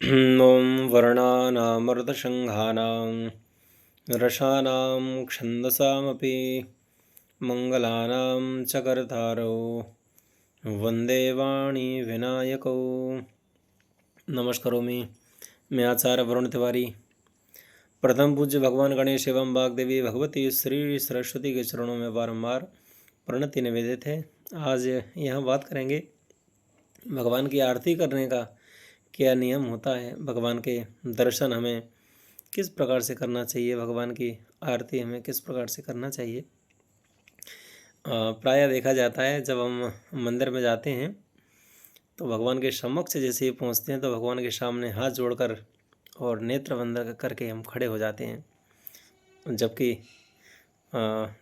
ॐ वर्णानामर्धशङ्घानां रसानां छन्दसामपि मङ्गलानां च कर्तारौ वन्दे वाणी विनायकौ। नमस्कारों मैं आचार्य वरुण तिवारी प्रथम पूज्य भगवान गणेश एवं वाग्देवी भगवती श्री सरस्वती के चरणों में बारंबार प्रणति निवेदित है। आज यहाँ बात करेंगे भगवान की आरती करने का क्या नियम होता है, भगवान के दर्शन हमें किस प्रकार से करना चाहिए, भगवान की आरती हमें किस प्रकार से करना चाहिए। प्रायः देखा जाता है जब हम मंदिर में जाते हैं तो भगवान के समक्ष जैसे ही पहुँचते हैं तो भगवान के सामने हाथ जोड़कर और नेत्र बंद करके हम खड़े हो जाते हैं, जबकि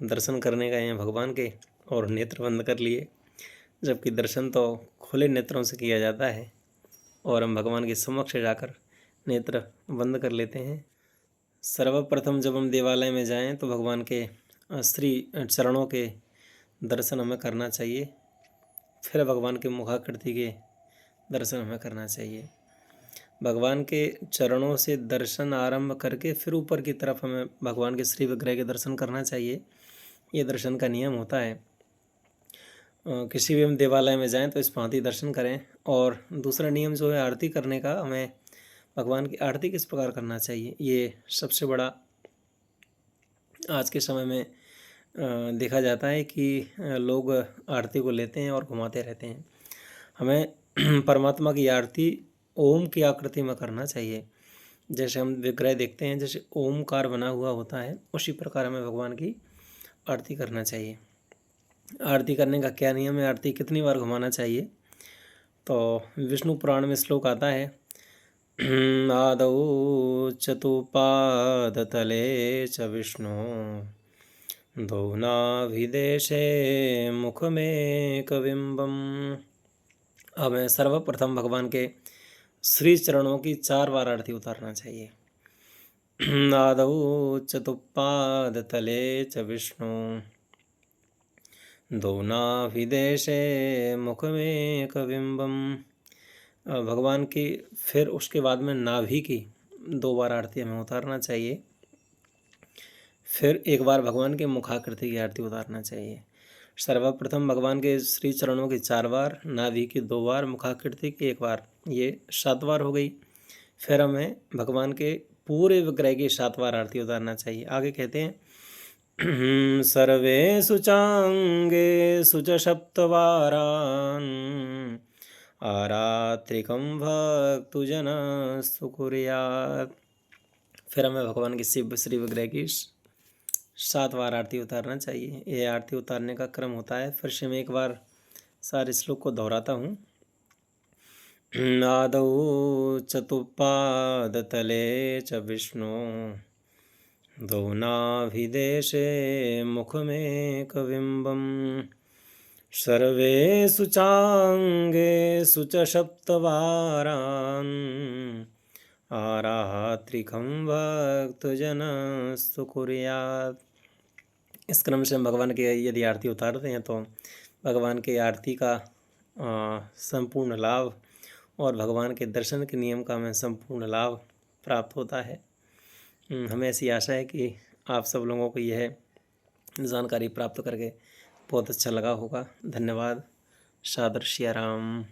दर्शन करने गए हैं भगवान के और नेत्र बंद कर लिए, जबकि दर्शन तो खुले नेत्रों से किया जाता है और हम भगवान के समक्ष जाकर नेत्र बंद कर लेते हैं। सर्वप्रथम जब हम देवालय में जाएं तो भगवान के श्री चरणों के दर्शन हमें करना चाहिए, फिर भगवान के मुखाकृति के दर्शन हमें करना चाहिए। भगवान के चरणों से दर्शन आरंभ करके फिर ऊपर की तरफ हमें भगवान के श्री विग्रह के दर्शन करना चाहिए। ये दर्शन का नियम होता है। किसी भी हम देवालय में जाएं तो इस भांति दर्शन करें। और दूसरा नियम जो है आरती करने का, हमें भगवान की आरती किस प्रकार करना चाहिए, ये सबसे बड़ा आज के समय में देखा जाता है कि लोग आरती को लेते हैं और घुमाते रहते हैं। हमें परमात्मा की आरती ओम की आकृति में करना चाहिए। जैसे हम विग्रह देखते हैं, जैसे ओमकार बना हुआ होता है, उसी प्रकार हमें भगवान की आरती करना चाहिए। आरती करने का क्या नियम है, आरती कितनी बार घुमाना चाहिए, तो विष्णु पुराण में श्लोक आता है आदौ चतुपादतले च विष्णु द्वौ नाभिदेशे मुखमेकबिम्बम्। हमें सर्वप्रथम भगवान के श्री चरणों की 4 बार आरती उतारना चाहिए। आदौ चतुपादतले च विष्णु द्वौ नाभिदेशे मुखमेकबिम्बम्। भगवान की फिर उसके बाद में नाभि की 2 बार आरती हमें उतारना चाहिए। फिर एक बार भगवान के मुखाकृति की आरती उतारना चाहिए। सर्वप्रथम भगवान के श्री चरणों की 4 बार, नाभि की 2 बार, मुखाकृति की 1 बार, ये 7 बार हो गई। फिर हमें भगवान के पूरे विग्रह की 7 बार आरती उतारना चाहिए। आगे कहते हैं सर्वे शुचांगे शुच सप्तवारान् आरात्रिकं भक्तुजन सुकुर्यात्। फिर हमें भगवान के शिव श्री विग्रह की 7 बार आरती उतारना चाहिए। ये आरती उतारने का क्रम होता है। फिर से मैं एक बार सारे श्लोक को दोहराता हूँ। आदौ चतुपादतले च विष्णु द्वौ नाभिदेशे मुखमेकबिम्बम् सर्वे शुचांगे शुच सप्तवारान् आरात्रिकं भक्तजन सुकुर्यात्। इस क्रम से हम भगवान की यदि आरती उतारते हैं तो भगवान की आरती का संपूर्ण लाभ और भगवान के दर्शन के नियम का हमें संपूर्ण लाभ प्राप्त होता है। हमें ऐसी आशा है कि आप सब लोगों को यह जानकारी प्राप्त करके बहुत अच्छा लगा होगा। धन्यवाद। सादर सिया राम।